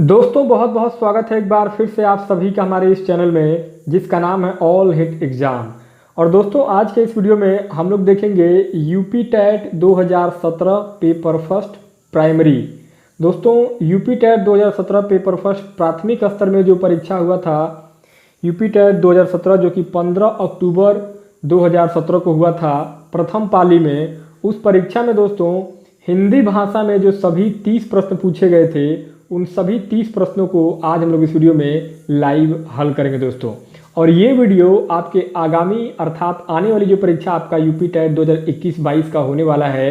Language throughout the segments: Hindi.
दोस्तों बहुत बहुत स्वागत है एक बार फिर से आप सभी का हमारे इस चैनल में जिसका नाम है ऑल हिट एग्ज़ाम। और दोस्तों आज के इस वीडियो में हम लोग देखेंगे UP TET 2017 paper first primary. दोस्तों यूपी टेट 2017 पेपर फर्स्ट प्राथमिक स्तर में जो परीक्षा हुआ था यूपी टेट 2017 जो कि 15 अक्टूबर 2017 को हुआ था प्रथम पाली में, उस परीक्षा में दोस्तों हिंदी भाषा में जो सभी 30 प्रश्न पूछे गए थे उन सभी 30 प्रश्नों को आज हम लोग इस वीडियो में लाइव हल करेंगे दोस्तों। और ये वीडियो आपके आगामी अर्थात आने वाली जो परीक्षा आपका यूपी टेट 2021-22 का होने वाला है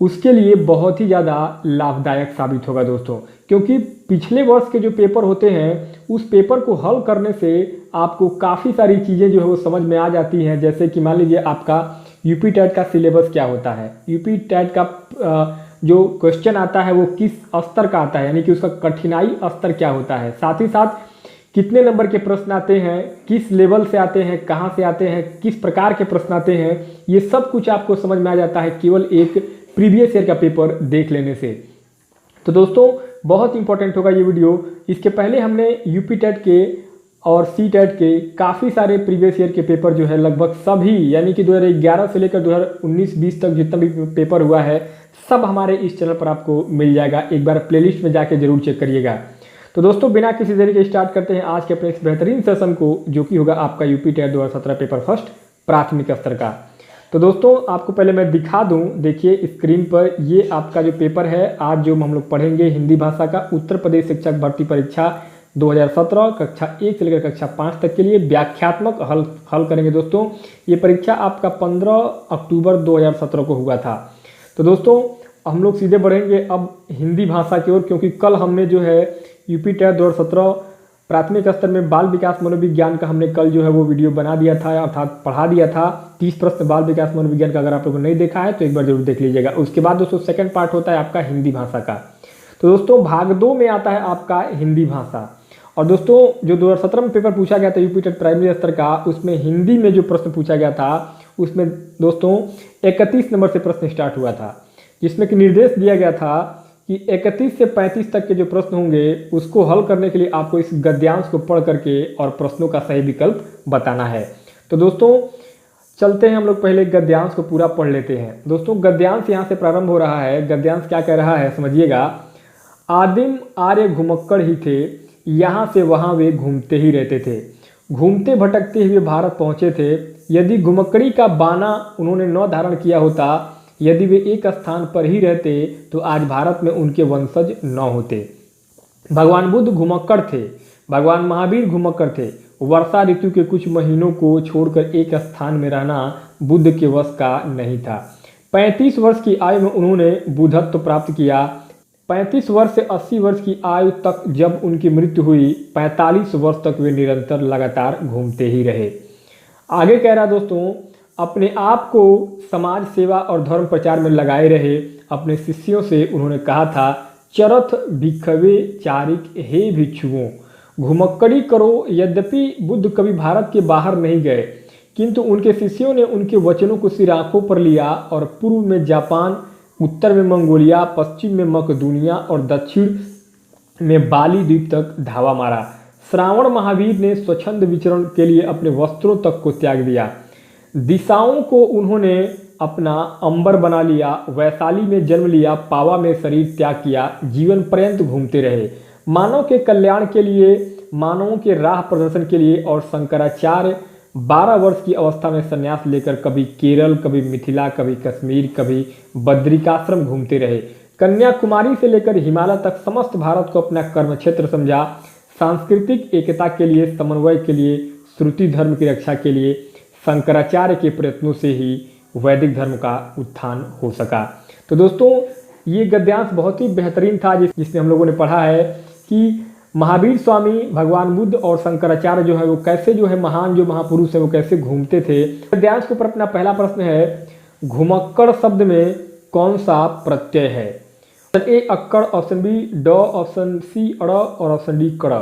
उसके लिए बहुत ही ज़्यादा लाभदायक साबित होगा दोस्तों, क्योंकि पिछले वर्ष के जो पेपर होते हैं उस पेपर को हल करने से आपको काफ़ी सारी चीज़ें जो है वो समझ में आ जाती हैं। जैसे कि मान लीजिए आपका यूपी टेट का सिलेबस क्या होता है, यूपी टेट का जो क्वेश्चन आता है वो किस स्तर का आता है, यानी कि उसका कठिनाई स्तर क्या होता है, साथ ही साथ कितने नंबर के प्रश्न आते हैं, किस लेवल से आते हैं, कहाँ से आते हैं, किस प्रकार के प्रश्न आते हैं, ये सब कुछ आपको समझ में आ जाता है केवल एक प्रीवियस ईयर का पेपर देख लेने से। तो दोस्तों बहुत इंपॉर्टेंट होगा ये वीडियो। इसके पहले हमने यूपी टेट के और सी टेट के काफ़ी सारे प्रीवियस ईयर के पेपर जो है लगभग सभी, यानी कि 2011 से लेकर 2019-20 तक जितना भी पेपर हुआ है सब हमारे इस चैनल पर आपको मिल जाएगा। एक बार प्लेलिस्ट में जाके जरूर चेक करिएगा। तो दोस्तों बिना किसी देरी के स्टार्ट करते हैं आज के अपने इस बेहतरीन सेशन को, जो कि होगा आपका यूपी टेट 2017 पेपर फर्स्ट प्राथमिक स्तर का। तो दोस्तों आपको पहले मैं दिखा दूं, देखिए स्क्रीन पर ये आपका जो पेपर है आज जो हम लोग पढ़ेंगे हिंदी भाषा का उत्तर प्रदेश शिक्षक भर्ती परीक्षा 2017 कक्षा 1 से लेकर कक्षा 5 तक के लिए व्याख्यात्मक हल करेंगे दोस्तों। ये परीक्षा आपका 15 अक्टूबर 2017 को हुआ था। तो दोस्तों हम लोग सीधे बढ़ेंगे अब हिंदी भाषा की ओर, क्योंकि कल हमने जो है यूपी टेट 2017 प्राथमिक स्तर में बाल विकास मनोविज्ञान का हमने कल जो है वो वीडियो बना दिया था, अर्थात पढ़ा दिया था 30 प्रश्न बाल विकास मनोविज्ञान का। अगर आप लोगों ने नहीं देखा है तो एक बार जरूर देख लीजिएगा। उसके बाद दोस्तों सेकंड पार्ट होता है आपका हिंदी भाषा का। तो दोस्तों भाग 2 में आता है आपका हिंदी भाषा। और दोस्तों जो 2017 में पेपर पूछा गया था यूपी टेट प्राइमरी स्तर का, उसमें हिंदी में जो प्रश्न पूछा गया था उसमें दोस्तों 31 नंबर से प्रश्न स्टार्ट हुआ था, जिसमें कि निर्देश दिया गया था कि 31 से 35 तक के जो प्रश्न होंगे उसको हल करने के लिए आपको इस गद्यांश को पढ़ करके और प्रश्नों का सही विकल्प बताना है। तो दोस्तों चलते हैं हम लोग पहले गद्यांश को पूरा पढ़ लेते हैं। दोस्तों गद्यांश यहाँ से प्रारंभ हो रहा है। गद्यांश क्या कह रहा है समझिएगा। आदिम आर्य घुमक्कड़ ही थे, यहाँ से वहाँ वे घूमते ही रहते थे, घूमते भटकते हुए भारत पहुँचे थे। यदि घुमक्कड़ी का बाना उन्होंने न धारण किया होता, यदि वे एक स्थान पर ही रहते तो आज भारत में उनके वंशज न होते। भगवान बुद्ध घुमक्कड़ थे, भगवान महावीर घुमक्कड़ थे। वर्षा ऋतु के कुछ महीनों को छोड़कर एक स्थान में रहना बुद्ध के वश का नहीं था। 35 वर्ष की आयु में उन्होंने बुद्धत्व प्राप्त किया। 35 वर्ष से 80 वर्ष की आयु तक जब उनकी मृत्यु हुई, 45 वर्ष तक वे निरंतर लगातार घूमते ही रहे। आगे कह रहा दोस्तों अपने आप को समाज सेवा और धर्म प्रचार में लगाए रहे। अपने शिष्यों से उन्होंने कहा था, चरथ भिक्षवे चारिक हे भिक्षुओं, घुमक्कड़ी करो। यद्यपि बुद्ध कभी भारत के बाहर नहीं गए, किंतु उनके शिष्यों ने उनके वचनों को सिर आंखों पर लिया और पूर्व में जापान, उत्तर में मंगोलिया, पश्चिम में मकदूनिया और दक्षिण में बाली द्वीप तक धावा मारा। श्रावण महावीर ने स्वच्छंद विचरण के लिए अपने वस्त्रों तक को त्याग दिया। दिशाओं को उन्होंने अपना अंबर बना लिया। वैशाली में जन्म लिया, पावा में शरीर त्याग किया, जीवन पर्यंत घूमते रहे। मानव के कल्याण के लिए, मानवों के राह प्रदर्शन के लिए। और शंकराचार्य 12 वर्ष की अवस्था में संन्यास लेकर कभी केरल, कभी मिथिला, कभी कश्मीर, कभी बद्रिकाश्रम घूमते रहे। कन्याकुमारी से लेकर हिमालय तक समस्त भारत को अपना कर्म क्षेत्र समझा। सांस्कृतिक एकता के लिए, समन्वय के लिए, श्रुति धर्म की रक्षा के लिए शंकराचार्य के प्रयत्नों से ही वैदिक धर्म का उत्थान हो सका। तो दोस्तों ये गद्यांश बहुत ही बेहतरीन था जिसमें हम लोगों ने पढ़ा है कि महावीर स्वामी, भगवान बुद्ध और शंकराचार्य जो है वो कैसे जो है महान जो महापुरुष है वो कैसे घूमते थे। गद्यांश के ऊपर अपना पहला प्रश्न है, घुमक्कड़ शब्द में कौन सा प्रत्यय है? ऑप्शन ए अक्कड़, ऑप्शन बी ड, ऑप्शन सी अड़ और ऑप्शन डी कड़।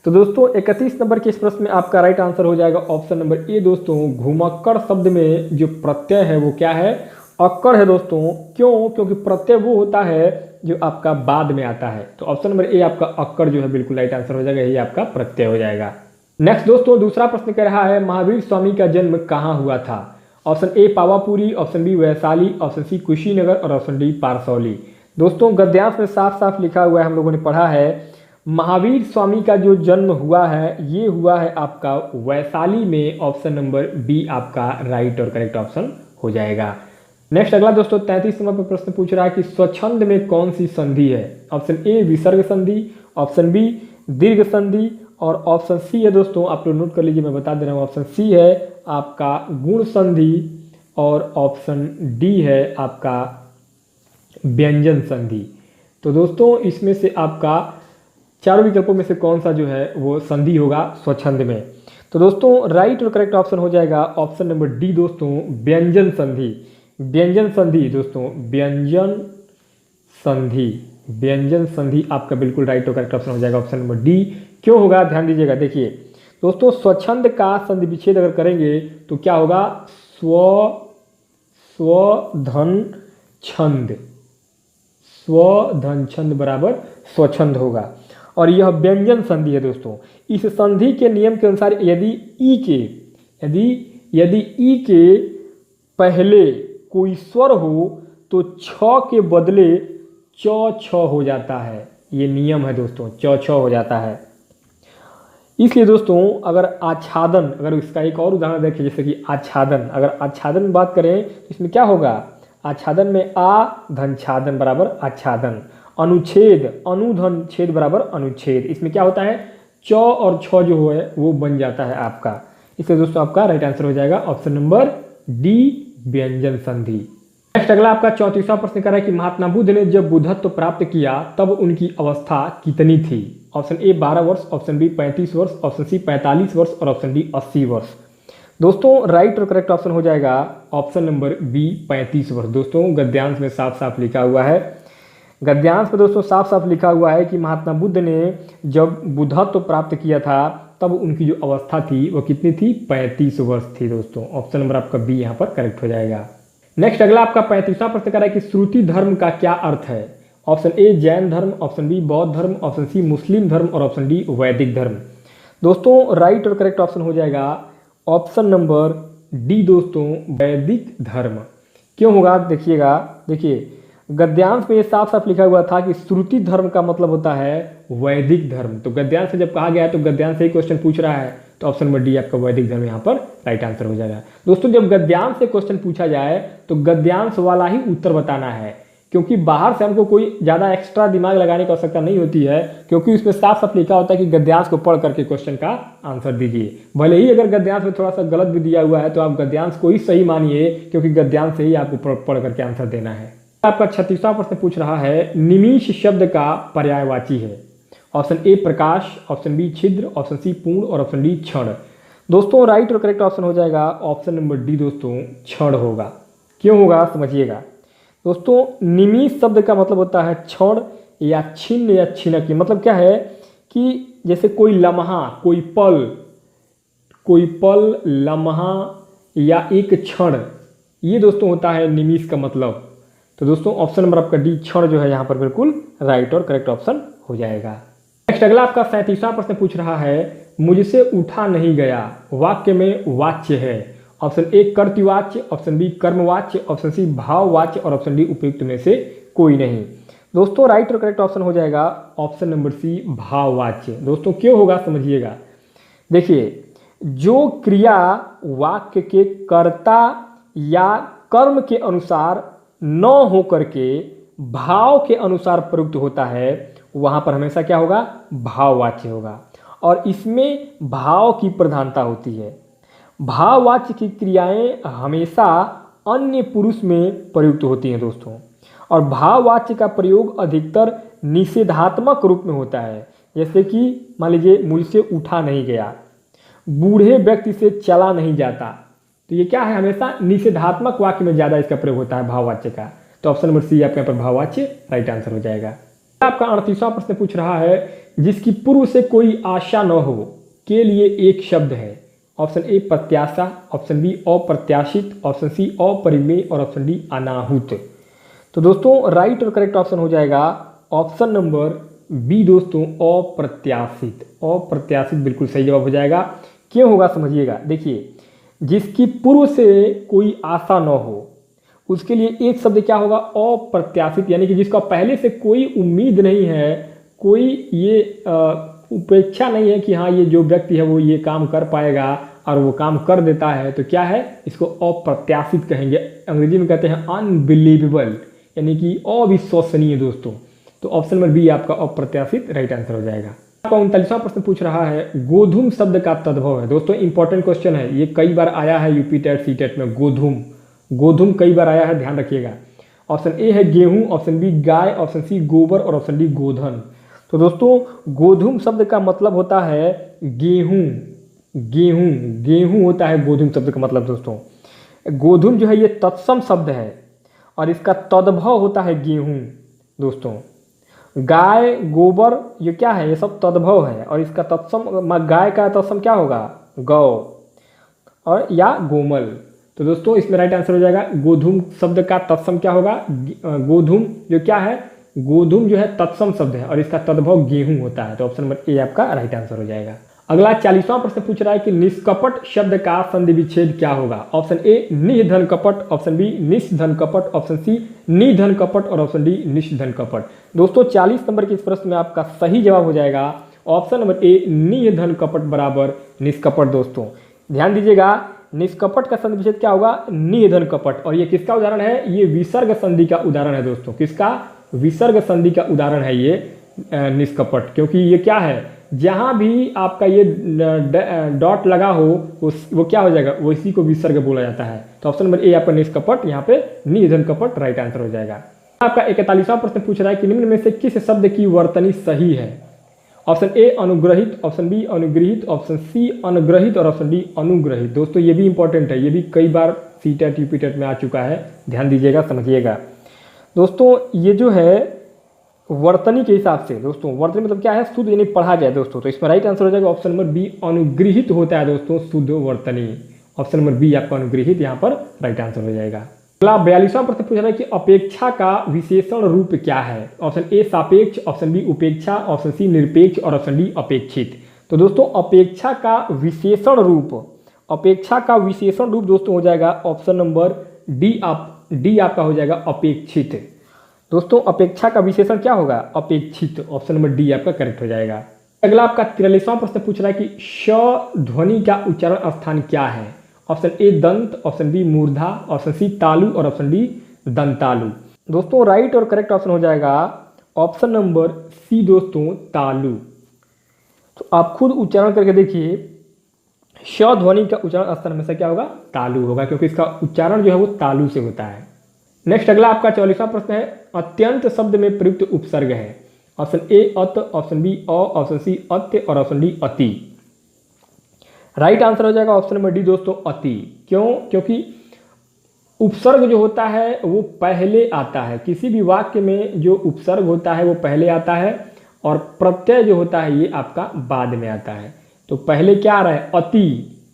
तो दोस्तों 31 नंबर के इस प्रश्न में आपका राइट आंसर हो जाएगा ऑप्शन नंबर ए। दोस्तों घुमक्कड़ शब्द में जो प्रत्यय है वो क्या है? अक्कड़ है दोस्तों। क्यों? क्योंकि प्रत्यय वो होता है जो आपका बाद में आता है। तो ऑप्शन नंबर ए आपका अक्कड़ जो है बिल्कुल राइट आंसर हो जाएगा, यही आपका प्रत्यय हो जाएगा। नेक्स्ट दोस्तों दूसरा प्रश्न कह रहा है महावीर स्वामी का जन्म कहाँ हुआ था? Option A Pawapuri, option B Vaishali, option C Kushinagar और ऑप्शन डी पारसौली। दोस्तों गद्यांश में साफ साफ लिखा हुआ है, हम लोगों ने पढ़ा है, महावीर स्वामी का जो जन्म हुआ है ये हुआ है आपका वैशाली में। ऑप्शन नंबर बी आपका राइट और करेक्ट ऑप्शन हो जाएगा। नेक्स्ट अगला दोस्तों 33 नंबर पर प्रश्न पूछ रहा है कि स्वच्छंद में कौन सी संधि है? ऑप्शन ए विसर्ग संधि, ऑप्शन बी दीर्घ संधि और ऑप्शन सी है दोस्तों, आप लोग नोट कर लीजिए, मैं बता दे रहा हूँ, ऑप्शन सी है आपका गुण संधि और ऑप्शन डी है आपका व्यंजन संधि। तो दोस्तों इसमें से आपका चारों विकल्पों में से कौन सा जो है वो संधि होगा स्वच्छंद में? तो दोस्तों राइट और करेक्ट ऑप्शन हो जाएगा ऑप्शन नंबर डी दोस्तों, व्यंजन संधि। व्यंजन संधि दोस्तों, व्यंजन संधि, व्यंजन संधि आपका बिल्कुल राइट और करेक्ट ऑप्शन हो जाएगा ऑप्शन नंबर डी। क्यों होगा ध्यान दीजिएगा। देखिए दोस्तों स्वच्छंद का संधि विच्छेद अगर करेंगे तो क्या होगा? स्वधन छंद, स्वधन छंद बराबर स्वच्छंद होगा। और यह व्यंजन संधि है दोस्तों। इस संधि के नियम के अनुसार यदि ई के पहले कोई स्वर हो तो छ के बदले छ हो जाता है। ये नियम है दोस्तों, छ हो जाता है। इसलिए दोस्तों अगर आच्छादन, अगर इसका एक और उदाहरण देखें जैसे कि आच्छादन, अगर आच्छादन में बात करें तो इसमें क्या होगा? आच्छादन में आ धन छादन बराबर आच्छादन। अनुच्छेद, अनुधन छेद बराबर अनुच्छेद। इसमें क्या होता है? च और छ जो है वो बन जाता है आपका। इसलिए दोस्तों आपका राइट आंसर हो जाएगा ऑप्शन नंबर डी व्यंजन संधि। नेक्स्ट अगला आपका 34वां प्रश्न कर रहा है कि महात्मा बुद्ध ने जब बुद्धत्व प्राप्त किया तब उनकी अवस्था कितनी थी? ऑप्शन ए 12 वर्ष, ऑप्शन बी 35 वर्ष, ऑप्शन सी 45 वर्ष और ऑप्शन डी 80 वर्ष। दोस्तों राइट और करेक्ट ऑप्शन हो जाएगा ऑप्शन नंबर बी 35 वर्ष। दोस्तों गद्यांश में साफ साफ लिखा हुआ है, गद्यांश में दोस्तों साफ साफ लिखा हुआ है कि महात्मा बुद्ध ने जब बुद्धत्व प्राप्त किया था तब उनकी जो अवस्था थी वो कितनी थी? 35 वर्ष थी दोस्तों। ऑप्शन नंबर आपका बी यहाँ पर करेक्ट हो जाएगा। नेक्स्ट अगला आपका 35वां प्रश्न कर रहा है कि श्रुति धर्म का क्या अर्थ है? ऑप्शन ए जैन धर्म, ऑप्शन बी बौद्ध धर्म, ऑप्शन सी मुस्लिम धर्म और ऑप्शन डी वैदिक धर्म। दोस्तों राइट और करेक्ट ऑप्शन हो जाएगा ऑप्शन नंबर डी दोस्तों, वैदिक धर्म। क्यों होगा देखिएगा, देखिए गद्यांश में ये साफ साफ लिखा हुआ था कि श्रुति धर्म का मतलब होता है वैदिक धर्म। तो गद्यांश से जब कहा गया है तो गद्यांश से ही क्वेश्चन पूछ रहा है, तो ऑप्शन नंबर डी आपका वैदिक धर्म यहाँ पर राइट आंसर हो जाएगा। दोस्तों जब गद्यांश से क्वेश्चन पूछा जाए तो गद्यांश वाला ही उत्तर बताना है, क्योंकि बाहर से हमको कोई ज़्यादा एक्स्ट्रा दिमाग लगाने की आवश्यकता नहीं होती है, क्योंकि उसमें साफ साफ लिखा होता है कि गद्यांश को पढ़ करके क्वेश्चन का आंसर दीजिए। भले ही अगर गद्यांश में थोड़ा सा गलत भी दिया हुआ है तो आप गद्यांश को ही सही मानिए, क्योंकि गद्यांश से ही आपको पढ़ करके आंसर देना है। आपका 36वां प्रश्न पूछ रहा है निमिष शब्द का पर्यायवाची है। ऑप्शन ए प्रकाश, ऑप्शन बी छिद्र, ऑप्शन सी पूर्ण और ऑप्शन डी क्षण। दोस्तों राइट और करेक्ट ऑप्शन हो जाएगा ऑप्शन नंबर डी दोस्तों, क्षण होगा। क्यों होगा समझिएगा। दोस्तों निमिष शब्द का मतलब होता है क्षण या छिन्न या छिनक। मतलब क्या है कि जैसे कोई लम्हा, कोई पल, लम्हा या एक क्षण, ये दोस्तों होता है निमिष का मतलब। तो दोस्तों ऑप्शन नंबर आपका डी क्षण जो है यहाँ पर बिल्कुल राइट और करेक्ट ऑप्शन हो जाएगा। नेक्स्ट अगला आपका 37वां प्रश्न पूछ रहा है मुझसे उठा नहीं गया वाक्य में वाच्य है। ऑप्शन ए कर्तृवाच्य, ऑप्शन बी कर्मवाच्य, ऑप्शन सी भाववाच्य और ऑप्शन डी उपयुक्त में से कोई नहीं। दोस्तों राइट और करेक्ट ऑप्शन हो जाएगा ऑप्शन नंबर सी भाववाच्य। दोस्तों क्यों होगा समझिएगा। देखिए जो क्रिया वाक्य के कर्ता या कर्म के अनुसार न हो करके भाव के अनुसार प्रयुक्त होता है वहां पर हमेशा क्या होगा? भाववाच्य होगा। और इसमें भाव की प्रधानता होती है। भाववाच्य की क्रियाएं हमेशा अन्य पुरुष में प्रयुक्त होती हैं दोस्तों। और भाववाच्य का प्रयोग अधिकतर निषेधात्मक रूप में होता है। जैसे कि मान लीजिए मुझसे उठा नहीं गया, बूढ़े व्यक्ति से चला नहीं जाता, तो ये क्या है? हमेशा निषेधात्मक वाक्य में ज़्यादा इसका प्रयोग होता है भाववाच्य का। तो ऑप्शन नंबर सी आपके यहाँ पर भाववाच्य राइट आंसर हो जाएगा। आपका 38वां प्रश्न पूछ रहा है जिसकी पूर्व से कोई आशा न हो के लिए एक शब्द है। ऑप्शन ए प्रत्याशा, ऑप्शन बी अप्रत्याशित, ऑप्शन सी अपरिमेय और ऑप्शन डी अनाहुत। तो दोस्तों राइट और करेक्ट ऑप्शन हो जाएगा ऑप्शन नंबर बी दोस्तों, अप्रत्याशित। अप्रत्याशित बिल्कुल सही जवाब हो जाएगा। क्यों होगा समझिएगा। देखिए, जिसकी पूर्व से कोई आशा न हो उसके लिए एक शब्द क्या होगा, अप्रत्याशित, यानी कि जिसका पहले से कोई उम्मीद नहीं है, कोई ये उपेक्षा नहीं है कि हाँ ये जो व्यक्ति है वो ये काम कर पाएगा और वो काम कर देता है, तो क्या है, इसको अप्रत्याशित कहेंगे। अंग्रेजी में कहते हैं अनबिलीवेबल, यानी कि अविश्वसनीय दोस्तों। तो ऑप्शन नंबर बी आपका अप्रत्याशित राइट आंसर हो जाएगा। आपका 39वां प्रश्न पूछ रहा है गोधूम शब्द का तद्भव है। दोस्तों इंपॉर्टेंट क्वेश्चन है, ये कई बार आया है यूपी टेट सी टेट में। गोधूम कई बार आया है, ध्यान रखिएगा। ऑप्शन ए है गेहूं, ऑप्शन बी गाय, ऑप्शन सी गोबर और ऑप्शन डी गोधन। तो दोस्तों गोधूम शब्द का मतलब होता है गेहूं होता है गोधूम शब्द का मतलब। दोस्तों गोधूम जो है ये तत्सम शब्द है और इसका तद्भव होता है गेहूं। दोस्तों गाय गोबर ये क्या है, ये सब तद्भव है और इसका तत्सम, गाय का तत्सम क्या होगा, गौ और या गोमल। तो दोस्तों इसमें राइट आंसर हो जाएगा गोधूम शब्द का तत्सम क्या होगा, गोधूम जो क्या है, गोधूम जो है तत्सम शब्द है और इसका तद्भव गेहूं होता है। तो ऑप्शन नंबर ए आपका राइट आंसर हो जाएगा। अगला 40वां प्रश्न पूछ रहा है कि निष्कपट शब्द का संधि विच्छेद क्या होगा। ऑप्शन ए निधन कपट, ऑप्शन बी निष्धन कपट, ऑप्शन सी निधन कपट और ऑप्शन डी निष्धन कपट। दोस्तों 40 नंबर के इस प्रश्न में आपका सही जवाब हो जाएगा ऑप्शन नंबर ए निधन कपट बराबर निष्कपट। दोस्तों ध्यान दीजिएगा, निष्कपट का संधि विच्छेद क्या होगा, निधन कपट। और ये किसका उदाहरण है, ये विसर्ग संधि का उदाहरण है। दोस्तों किसका, विसर्ग संधि का उदाहरण है ये निष्कपट, क्योंकि ये क्या है, जहां भी आपका ये डॉट लगा हो वो क्या हो जाएगा, वो इसी को विसर्ग बोला जाता है। तो ऑप्शन नंबर ए आपका निष्कपट, यहाँ पे निधन कपट राइट आंसर हो जाएगा। आपका 41वां प्रश्न पूछ रहा है कि निम्न में से किस शब्द की वर्तनी सही है। ऑप्शन ए अनुग्रहित, ऑप्शन बी अनुगृहित, ऑप्शन सी अनुग्रहित और ऑप्शन डी अनुग्रहित। दोस्तों ये भी इंपॉर्टेंट है, ये भी कई बार सी टेट यूपी टेट में आ चुका है, ध्यान दीजिएगा समझिएगा। दोस्तों ये जो है वर्तनी के हिसाब से, दोस्तों वर्तनी मतलब क्या है, शुद्ध यानी पढ़ा जाए दोस्तों। तो इसमें राइट आंसर हो जाएगा ऑप्शन नंबर बी अनुगृहित होता है दोस्तों शुद्ध वर्तनी। ऑप्शन नंबर बी आपका अनुगृहित यहाँ पर राइट आंसर हो जाएगा। अगला 42वां प्रश्न पूछ रहा है कि अपेक्षा का विशेषण रूप क्या है। ऑप्शन ए सापेक्ष, ऑप्शन बी उपेक्षा, ऑप्शन सी निरपेक्ष और ऑप्शन डी अपेक्षित। तो दोस्तों अपेक्षा का विशेषण रूप दोस्तों हो जाएगा ऑप्शन नंबर डी आपका हो जाएगा अपेक्षित। दोस्तों अपेक्षा का विशेषण क्या होगा, अपेक्षित। ऑप्शन नंबर डी आपका करेक्ट हो जाएगा। अगला आपका 43वां प्रश्न पूछ रहा है कि श ध्वनि का उच्चारण स्थान क्या है। ऑप्शन ए दंत, ऑप्शन बी मूर्धा, ऑप्शन सी तालु और ऑप्शन डी दंतालु। दोस्तों राइट और करेक्ट ऑप्शन हो जाएगा ऑप्शन नंबर सी दोस्तों तालु। तो आप खुद उच्चारण करके देखिए, श ध्वनि का उच्चारण स्थान हमेशा क्या होगा, तालु होगा, क्योंकि इसका उच्चारण जो है वो तालु से होता है। नेक्स्ट अगला आपका 44वां प्रश्न है अत्यंत शब्द में प्रयुक्त उपसर्ग है। ऑप्शन ए अत, ऑप्शन बी अ, ऑप्शन सी अत्य और ऑप्शन डी अति। राइट आंसर हो जाएगा ऑप्शन नंबर डी दोस्तों अति। क्यों, क्योंकि उपसर्ग जो होता है वो पहले आता है, किसी भी वाक्य में जो उपसर्ग होता है वो पहले आता है और प्रत्यय जो होता है ये आपका बाद में आता है। तो पहले क्या आ रहा है,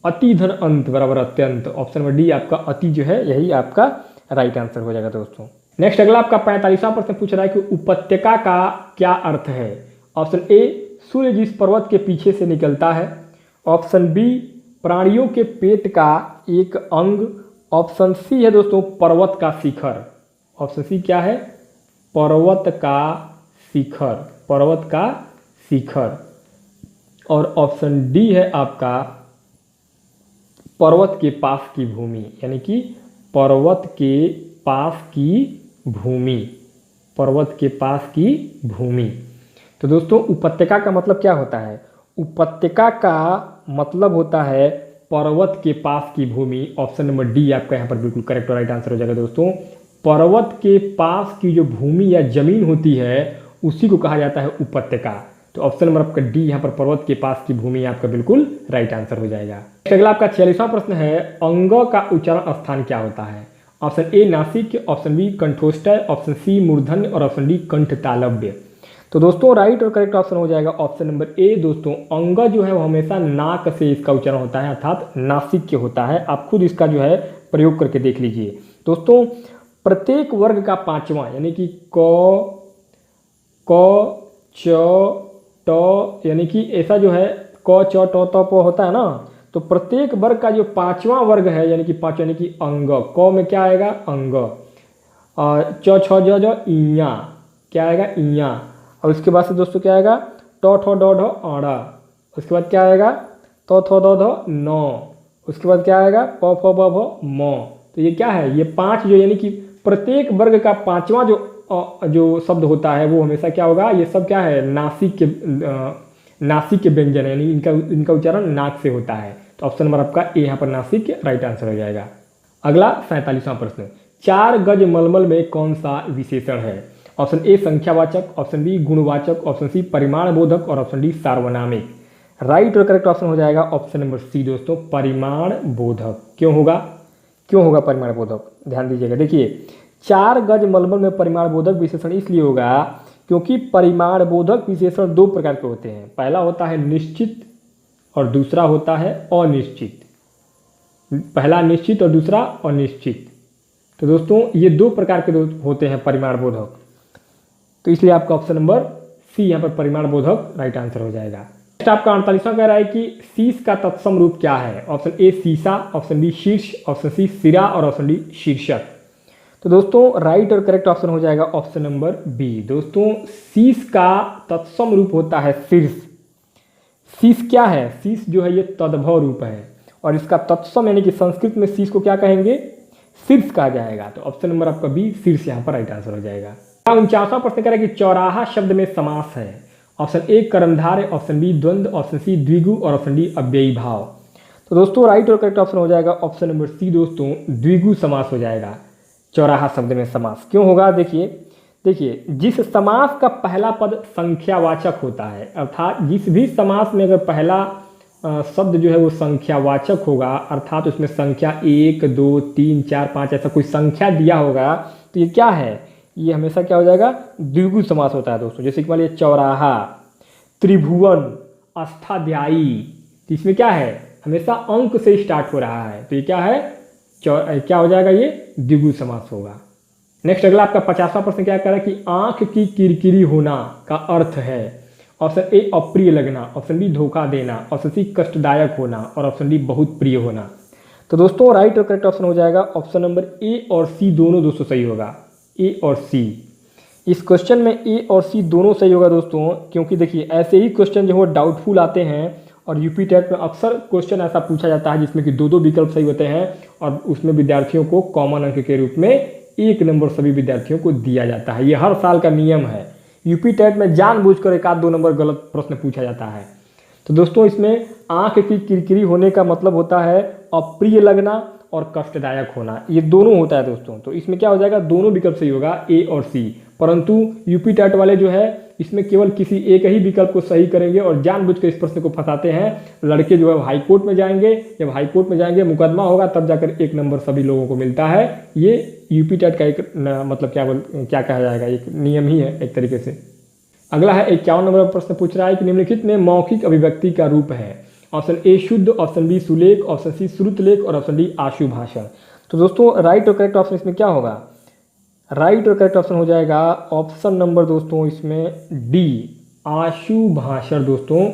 अति धन अंत बराबर अत्यंत। ऑप्शन नंबर डी आपका अति जो है यही आपका राइट आंसर हो जाएगा दोस्तों। नेक्स्ट अगला आपका 45वां प्रश्न पूछ रहा है कि उपत्यका का क्या अर्थ है। ऑप्शन ए सूर्य जिस पर्वत के पीछे से निकलता है, ऑप्शन बी प्राणियों के पेट का एक अंग, ऑप्शन सी है दोस्तों पर्वत का शिखर। ऑप्शन सी क्या है, पर्वत का शिखर और ऑप्शन डी है आपका पर्वत के पास की भूमि, यानी कि पर्वत के पास की भूमि। तो दोस्तों उपत्यका का मतलब क्या होता है, उपत्यका का मतलब होता है पर्वत के पास की भूमि। ऑप्शन नंबर डी आपका यहाँ पर बिल्कुल करेक्ट और राइट आंसर हो जाएगा दोस्तों। पर्वत के पास की जो भूमि या जमीन होती है उसी को कहा जाता है उपत्यका। तो ऑप्शन नंबर आपका डी यहाँ पर पर्वत के पास की भूमि आपका बिल्कुल राइट आंसर हो जाएगा। अगला आपका 46वां प्रश्न है अंग का उच्चारण स्थान क्या होता है। ऑप्शन ए नासिक, ऑप्शन बी कंठोष्ठय, ऑप्शन सी मूर्धन्य और ऑप्शन डी कंठ तालव्य। तो दोस्तों राइट और करेक्ट ऑप्शन हो जाएगा ऑप्शन नंबर ए। दोस्तों अंग जो है वो हमेशा नाक से इसका उच्चारण होता है, अर्थात नासिक के होता है। आप खुद इसका जो है प्रयोग करके देख लीजिए। दोस्तों प्रत्येक वर्ग का पांचवा यानी कि क च ट यानी कि ऐसा जो है क च ट त प होता है ना, तो प्रत्येक वर्ग का जो पांचवा वर्ग है यानी कि पांच यानी कि अंग, क में क्या आएगा अंग, च छ ज ज इया क्या आएगा इया, और उसके बाद से दोस्तों क्या आएगा ट ठ ड ढ अड़ा, उसके बाद क्या आएगा त थ द ध न, उसके बाद क्या आएगा प फ ब भ म। तो ये क्या है, ये पांच जो यानी कि प्रत्येक वर्ग का पांचवा जो शब्द होता है वो हमेशा क्या होगा, ये सब क्या है नासिक के व्यंजन है, यानी इनका उच्चारण नाक से होता है। तो ऑप्शन नंबर आपका ए यहाँ पर नासिक राइट आंसर हो जाएगा। अगला 47वां प्रश्न, 4 गज मलमल में कौन सा विशेषण है? ऑप्शन ए संख्यावाचक, ऑप्शन बी गुणवाचक, ऑप्शन सी परिमाण बोधक और ऑप्शन डी सार्वनामिक। राइट और करेक्ट ऑप्शन हो जाएगा ऑप्शन नंबर सी दोस्तों, परिमाण बोधक। क्यों होगा परिमाण बोधक? ध्यान दीजिएगा। देखिए 4 गज मलमल में परिमाण बोधक विशेषण इसलिए होगा क्योंकि परिमाण बोधक विशेषण दो प्रकार के होते हैं। पहला होता है निश्चित और दूसरा होता है अनिश्चित। पहला निश्चित और दूसरा अनिश्चित। तो दोस्तों ये दो प्रकार के होते हैं परिमाण बोधक, तो इसलिए आपका ऑप्शन नंबर सी यहाँ पर परिमाण बोधक राइट आंसर हो जाएगा। नेक्स्ट आपका 48वां कह रहा है कि शीश का तत्सम रूप क्या है? ऑप्शन ए शीशा, ऑप्शन बी शीर्ष, ऑप्शन सी सिरा और ऑप्शन डी शीर्षक। तो दोस्तों राइट और करेक्ट ऑप्शन हो जाएगा ऑप्शन नंबर बी। दोस्तों शीश का तत्सम रूप होता है शीर्ष। शीश क्या है? शीश जो है ये तद्भव रूप है और इसका तत्सम यानी कि संस्कृत में शीश को क्या कहेंगे? शीर्ष कहा जाएगा। तो ऑप्शन नंबर आपका बी शीर्ष यहाँ पर राइट आंसर हो जाएगा। 49वां प्रश्न कह रहा है कि चौराहा शब्द में समास है। ऑप्शन ए कर्मधारय, ऑप्शन बी द्वंद्व, ऑप्शन सी द्विगु और ऑप्शन डी अव्ययी भाव। तो दोस्तों राइट और करेक्ट ऑप्शन हो जाएगा ऑप्शन नंबर सी दोस्तों, द्विगु समास हो जाएगा। चौराहा शब्द में समास क्यों होगा? देखिए जिस समास का पहला पद संख्यावाचक होता है, अर्थात जिस भी समास में अगर पहला शब्द जो है वो संख्यावाचक होगा, अर्थात उसमें संख्या 1 2 3 4 5 ऐसा कोई संख्या दिया होगा, तो ये क्या है, ये हमेशा क्या हो जाएगा? द्विगु समास होता है दोस्तों। जैसे कि मान लीजिए चौराहा, त्रिभुवन, अष्टाध्यायी, तो इसमें क्या है, हमेशा अंक से स्टार्ट हो रहा है, तो ये क्या है, क्या हो जाएगा, ये द्विगु समास होगा। नेक्स्ट अगला आपका 50वां प्रश्न क्या कह रहा है कि आंख की किरकिरी होना का अर्थ है। ऑप्शन ए अप्रिय लगना, ऑप्शन बी धोखा देना, ऑप्शन सी कष्टदायक होना और ऑप्शन डी बहुत प्रिय होना। तो दोस्तों राइट और करेक्ट ऑप्शन हो जाएगा ऑप्शन नंबर ए और सी दोनों दोस्तों सही होगा। ए और सी, इस क्वेश्चन में ए और सी दोनों सही होगा दोस्तों, क्योंकि देखिए ऐसे ही क्वेश्चन जो है डाउटफुल आते हैं और यूपी टेट में अक्सर क्वेश्चन ऐसा पूछा जाता है जिसमें कि दो विकल्प सही होते हैं और उसमें विद्यार्थियों को कॉमन अंक के रूप में 1 नंबर सभी विद्यार्थियों को दिया जाता है। ये हर साल का नियम है। यूपी टेट में जानबूझकर 1-2 नंबर गलत प्रश्न पूछा जाता है। तो दोस्तों इसमें आंख की किरकिरी होने का मतलब होता है अप्रिय लगना और कष्टदायक होना, ये दोनों होता है दोस्तों। तो इसमें क्या हो जाएगा, दोनों विकल्प सही होगा, ए और सी। परंतु यूपी टेट वाले जो है इसमें केवल किसी एक ही विकल्प को सही करेंगे और जानबूझकर इस प्रश्न को फंसाते हैं। लड़के जो है हाई कोर्ट में जाएंगे, जब हाई कोर्ट में जाएंगे मुकदमा होगा तब जाकर 1 नंबर सभी लोगों को मिलता है। ये यूपी टेट का एक मतलब क्या कहा जाएगा, एक नियम ही है एक तरीके से। अगला है 51 नंबर प्रश्न पूछ रहा है कि निम्नलिखित में मौखिक अभिव्यक्ति का रूप है। ऑप्शन ए शुद्ध, ऑप्शन बी सुलेख, ऑप्शन सी श्रुतलेख और ऑप्शन डी आशु भाषण। तो दोस्तों राइट और करेक्ट ऑप्शन इसमें क्या होगा, राइट और करेक्ट ऑप्शन हो जाएगा ऑप्शन नंबर दोस्तों इसमें डी आशु भाषण दोस्तों,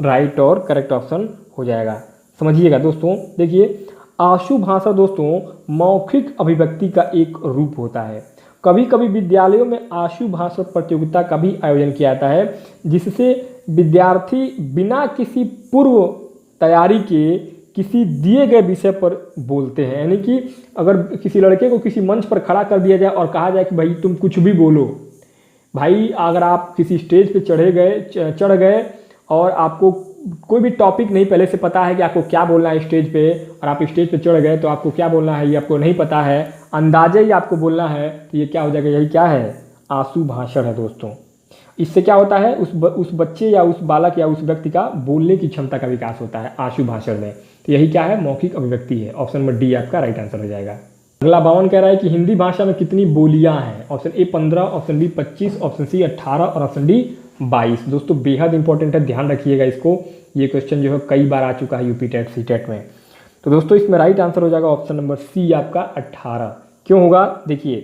राइट और करेक्ट ऑप्शन हो जाएगा। समझिएगा दोस्तों, देखिए आशु भाषा दोस्तों मौखिक अभिव्यक्ति का एक रूप होता है। कभी कभी विद्यालयों में आशु भाषण प्रतियोगिता का भी आयोजन किया जाता है, जिससे विद्यार्थी बिना किसी पूर्व तैयारी के किसी दिए गए विषय पर बोलते हैं। यानी कि अगर किसी लड़के को किसी मंच पर खड़ा कर दिया जाए और कहा जाए कि भाई तुम कुछ भी बोलो, भाई अगर आप किसी स्टेज पे चढ़ गए और आपको कोई भी टॉपिक नहीं पहले से पता है कि आपको क्या बोलना है स्टेज पे, और आप स्टेज पे चढ़ गए तो आपको क्या बोलना है ये आपको नहीं पता है, अंदाजे ही आपको बोलना है, तो ये क्या हो जाएगा, यही क्या है, आशु भाषण है दोस्तों। इससे क्या होता है, उस बच्चे या उस बालक या उस व्यक्ति का बोलने की क्षमता का विकास होता है आशु भाषण में। तो यही क्या है, मौखिक अभिव्यक्ति है। ऑप्शन नंबर डी आपका राइट आंसर हो जाएगा। अगला 52 कह रहा है कि हिंदी भाषा में कितनी बोलियां हैं। Option A 15, option B 25, option C 18 और ऑप्शन डी 22। दोस्तों बेहद इंपॉर्टेंट है, ध्यान रखिएगा इसको, ये क्वेश्चन जो है कई बार आ चुका है यूपी टेट सी टेट में। तो दोस्तों इसमें राइट आंसर हो जाएगा ऑप्शन नंबर सी आपका 18। क्यों होगा देखिए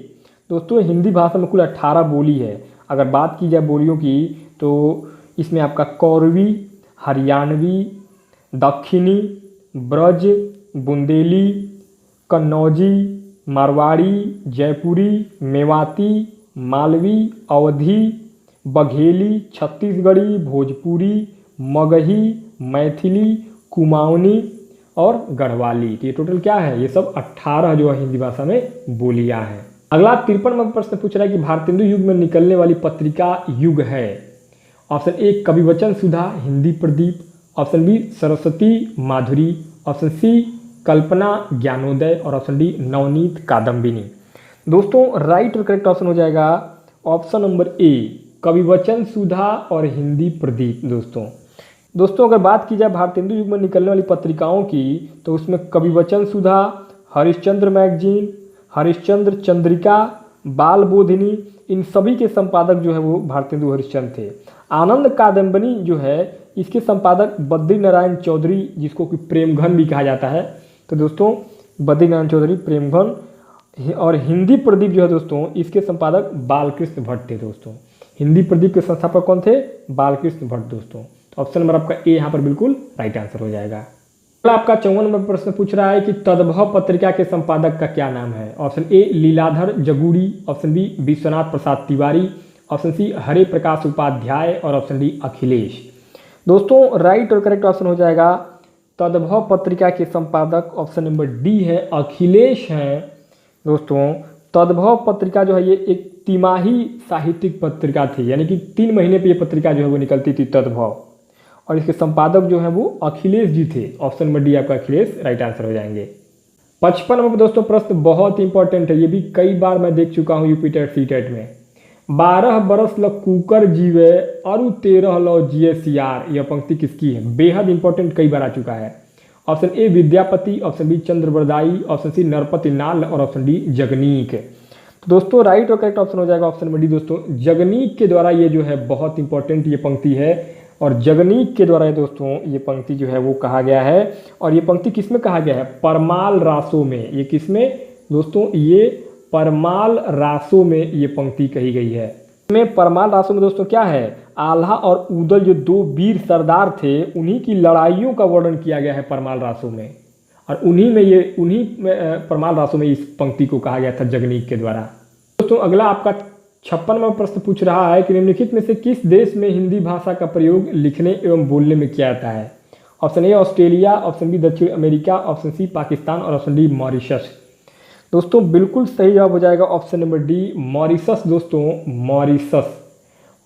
दोस्तों, हिंदी भाषा में कुल 18 बोली है। अगर बात की जाए बोलियों की तो इसमें आपका कौरवी, हरियाणवी, दक्षिणी, ब्रज, बुंदेली, कन्नौजी, मारवाड़ी, जयपुरी, मेवाती, मालवी, अवधी, बघेली, छत्तीसगढ़ी, भोजपुरी, मगही, मैथिली, कुमाऊनी और गढ़वाली। तो ये टोटल क्या है, ये सब 18 जो है हिंदी भाषा में बोलियां हैं। अगला 53वां प्रश्न पूछ रहा है कि भारतेंदु युग में निकलने वाली पत्रिका युग है। Option A Kavivachan Sudha, Hindi Pradeep, option B Saraswati Madhuri, option C Kalpana Gyanoday और ऑप्शन डी नवनीत कादम्बिनी। दोस्तों राइट और करेक्ट ऑप्शन हो जाएगा ऑप्शन नंबर ए कविवचन सुधा और हिंदी प्रदीप। दोस्तों अगर बात की जाए भारतेंदु युग में निकलने वाली पत्रिकाओं की तो उसमें कविवचन सुधा, हरिश्चंद्र मैगजीन, हरिश्चंद्र चंद्रिका, बाल बोधिनी, इन सभी के संपादक जो है वो भारतेंदु हरिश्चंद्र थे। आनंद कादम्बिनी जो है इसके संपादक बद्री नारायण चौधरी, जिसको कि प्रेमघन भी कहा जाता है। तो दोस्तों बद्री नारायण चौधरी, प्रेमघन, और हिंदी प्रदीप जो है दोस्तों इसके संपादक बालकृष्ण भट्ट थे। दोस्तों हिंदी प्रदीप के संस्थापक कौन थे, बालकृष्ण भट्ट। दोस्तों ऑप्शन नंबर आपका ए यहाँ पर बिल्कुल राइट आंसर हो जाएगा। आपका 54 नंबर प्रश्न पूछ रहा है कि तद्भव पत्रिका के संपादक का क्या नाम है। Option A Leeladhar Jagudi, option B Vishwanath Prasad Tiwari, option C Hare Prakash Upadhyay और ऑप्शन डी अखिलेश। दोस्तों राइट और करेक्ट ऑप्शन हो जाएगा तद्भव पत्रिका के संपादक ऑप्शन नंबर डी है अखिलेश हैं। दोस्तों तद्भव पत्रिका जो है ये एक तिमाही साहित्यिक पत्रिका थी, यानी कि 3 महीने पे ये पत्रिका जो है वो निकलती थी तद्भव, और इसके संपादक जो है वो अखिलेश जी थे। ऑप्शन नंबर डी आपका अखिलेश राइट आंसर हो जाएंगे। 55 नंबर दोस्तों प्रश्न बहुत इंपॉर्टेंट है, ये भी कई बार मैं देख चुका हूँ यूपी टेट सी टेट में। 12 बरस ल कुकर जीवे और 13 लो जिए सियार, यह पंक्ति किसकी है, बेहद इंपॉर्टेंट, कई बार आ चुका है। Option A Vidyapati, option B Chandbardai, option C Narpati Nalh और ऑप्शन डी जगनीक। तो दोस्तों राइट और करेक्ट ऑप्शन हो जाएगा ऑप्शन नंबर डी। दोस्तों जगनीक के द्वारा ये जो है बहुत इंपॉर्टेंट ये पंक्ति है, और जगनीक के द्वारा दोस्तों ये पंक्ति जो है वो कहा गया है। और ये पंक्ति किसमें कहा गया है, परमाल रासों में। ये किसमें दोस्तों, ये परमाल रासों में ये पंक्ति कही गई है। इसमें परमाल रासों में दोस्तों क्या है, आल्हा और उदल जो 2 वीर सरदार थे उन्हीं की लड़ाइयों का वर्णन किया गया है परमाल रासों में, और उन्हीं में परमाल रासों में इस पंक्ति को कहा गया था जगनीक के द्वारा। दोस्तों अगला आपका 56वां प्रश्न पूछ रहा है कि निम्नलिखित में से किस देश में हिंदी भाषा का प्रयोग लिखने एवं बोलने में किया जाता है। Option A Australia, option B दक्षिण अमेरिका, ऑप्शन सी पाकिस्तान और ऑप्शन डी मॉरिशस। दोस्तों बिल्कुल सही जवाब हो जाएगा ऑप्शन नंबर डी मॉरिशस। दोस्तों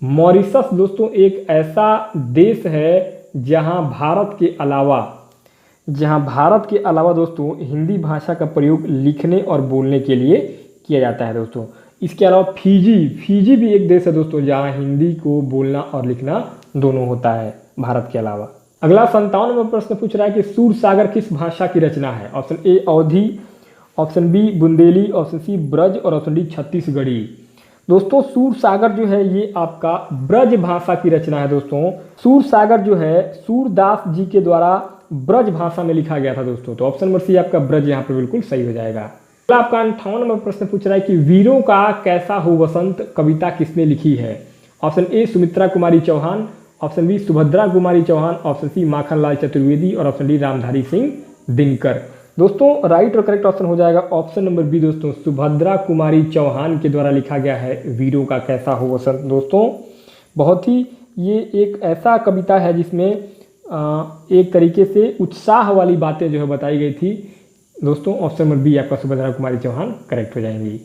मॉरिशस दोस्तों एक ऐसा देश है जहां भारत के अलावा दोस्तों हिंदी भाषा का प्रयोग लिखने और बोलने के लिए किया जाता है। दोस्तों इसके अलावा फिजी भी एक देश है दोस्तों जहां हिंदी को बोलना और लिखना दोनों होता है भारत के अलावा। अगला 57वां प्रश्न पूछ रहा है कि सूरसागर किस भाषा की रचना है। Option A Awadhi, option B Bundeli, option C Braj और ऑप्शन डी छत्तीसगढ़ी। दोस्तों सूरसागर जो है ये आपका ब्रज भाषा की रचना है। दोस्तों सूरसागर जो है सूरदास जी के द्वारा ब्रज भाषा में लिखा गया था दोस्तों। तो ऑप्शन नंबर सी आपका ब्रज यहाँ पे बिल्कुल सही हो जाएगा। आपका 58वां प्रश्न पूछ रहा है कि वीरों का कैसा हो वसंत कविता किसने लिखी है। Option A Sumitra Kumari Chauhan, option B Subhadra Kumari Chauhan, option C Makhanlal Chaturvedi और ऑप्शन डी रामधारी सिंह दिनकर। दोस्तों राइट और करेक्ट ऑप्शन हो जाएगा ऑप्शन नंबर बी। दोस्तों सुभद्रा कुमारी चौहान के द्वारा लिखा गया है वीरों का कैसा हो वसंत। दोस्तों बहुत ही ये एक ऐसा कविता है जिसमें एक तरीके से उत्साह वाली बातें जो है बताई गई थी। दोस्तों ऑप्शन नंबर बी आपका सुभद्रा कुमारी चौहान करेक्ट हो जाएंगी।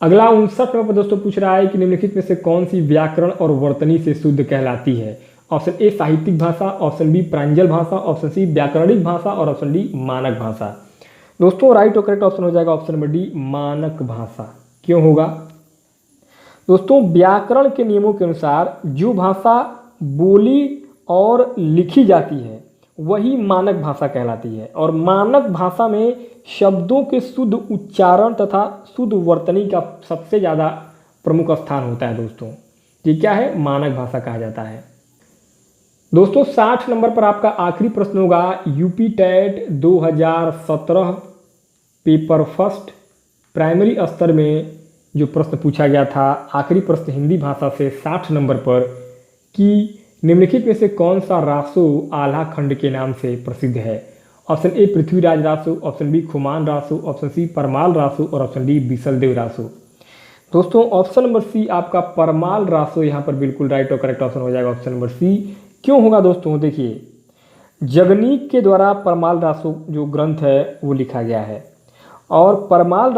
अगला 59वां पर दोस्तों पूछ रहा है कि निम्नलिखित में से कौन सी व्याकरण और वर्तनी से शुद्ध कहलाती है। ऑप्शन ए साहित्यिक भाषा, ऑप्शन बी प्रांजल भाषा, ऑप्शन सी व्याकरणिक भाषा और ऑप्शन डी मानक भाषा। दोस्तों राइट और करेक्ट ऑप्शन हो जाएगा ऑप्शन नंबर डी मानक भाषा। क्यों होगा दोस्तों, व्याकरण के नियमों के अनुसार जो भाषा बोली और लिखी जाती है वही मानक भाषा कहलाती है, और मानक भाषा में शब्दों के शुद्ध उच्चारण तथा शुद्ध वर्तनी का सबसे ज़्यादा प्रमुख स्थान होता है। दोस्तों ये क्या है, मानक भाषा कहा जाता है। दोस्तों 60 नंबर पर आपका आखिरी प्रश्न होगा UP TET 2017 paper first primary स्तर में जो प्रश्न पूछा गया था, आखिरी प्रश्न हिंदी भाषा से 60 नंबर पर, कि निम्नलिखित में से कौन सा रासो आल्हा खंड के नाम से प्रसिद्ध है। Option A Prithviraj Raso, option B Khuman Raso, option C Parmal Raso और ऑप्शन डी बिसलदेव रासो। दोस्तों ऑप्शन नंबर सी आपका परमाल रासो यहाँ पर बिल्कुल राइट और करेक्ट ऑप्शन हो जाएगा, ऑप्शन नंबर सी। क्यों होगा दोस्तों, देखिए जगनीक के द्वारा परमाल रासो जो ग्रंथ है वो लिखा गया है, और परमाल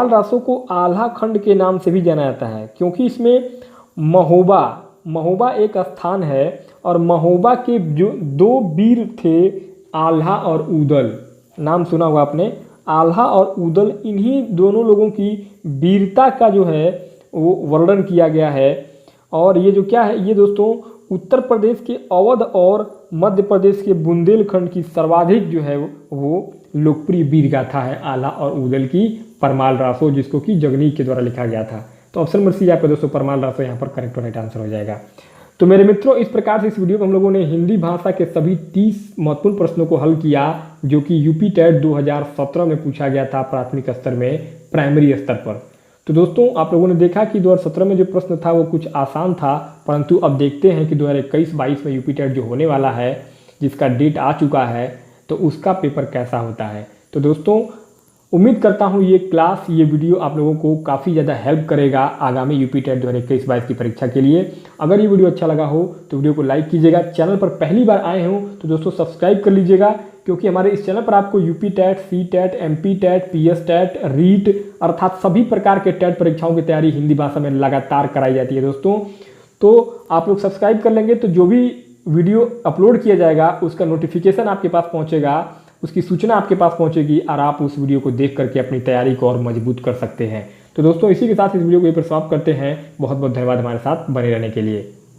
रासो को आल्हा खंड के नाम से भी जाना जाता है, क्योंकि इसमें महोबा एक स्थान है, और महोबा के जो 2 वीर थे आल्हा और उदल, नाम सुना होगा आपने, आल्हा और उदल, इन्हीं दोनों लोगों की वीरता का जो है वो वर्णन किया गया है। और ये जो क्या है, ये दोस्तों उत्तर प्रदेश के अवध और मध्य प्रदेश के बुंदेलखंड की सर्वाधिक जो है वो लोकप्रिय वीर गाथा है आल्हा और उदल की, परमाल रासो, जिसको कि जगनीक के द्वारा लिखा गया था। तो ऑप्शन नंबर सी आपका दोस्तों परमाल रासो यहाँ पर करेक्ट और राइट आंसर हो जाएगा। तो मेरे मित्रों इस प्रकार से इस वीडियो में हम लोगों ने हिंदी भाषा के सभी 30 महत्वपूर्ण प्रश्नों को हल किया, जो कि यूपी टेट 2017 में पूछा गया था प्राथमिक स्तर में, प्राइमरी स्तर पर। तो दोस्तों आप लोगों ने देखा कि 2017 में जो प्रश्न था वो कुछ आसान था, परंतु अब देखते हैं कि 2021-22 में यूपी टेट जो होने वाला है, जिसका डेट आ चुका है, तो उसका पेपर कैसा होता है। तो दोस्तों उम्मीद करता हूँ ये वीडियो आप लोगों को काफ़ी ज़्यादा हेल्प करेगा आगामी यूपी टेट 2021-22 की परीक्षा के लिए। अगर ये वीडियो अच्छा लगा हो तो वीडियो को लाइक कीजिएगा, चैनल पर पहली बार आए हो तो दोस्तों सब्सक्राइब कर लीजिएगा, क्योंकि हमारे इस चैनल पर आपको UP TET, C TET, MP TET, PS TET, REET अर्थात सभी प्रकार के टेट परीक्षाओं की तैयारी हिंदी भाषा में लगातार कराई जाती है दोस्तों। तो आप लोग सब्सक्राइब कर लेंगे तो जो भी वीडियो अपलोड किया जाएगा उसका नोटिफिकेशन आपके पास पहुँचेगा, उसकी सूचना आपके पास पहुंचेगी, और आप उस वीडियो को देख करके अपनी तैयारी को और मजबूत कर सकते हैं। तो दोस्तों इसी के साथ इस वीडियो को यहीं पर समाप्त करते हैं। बहुत बहुत धन्यवाद हमारे साथ बने रहने के लिए।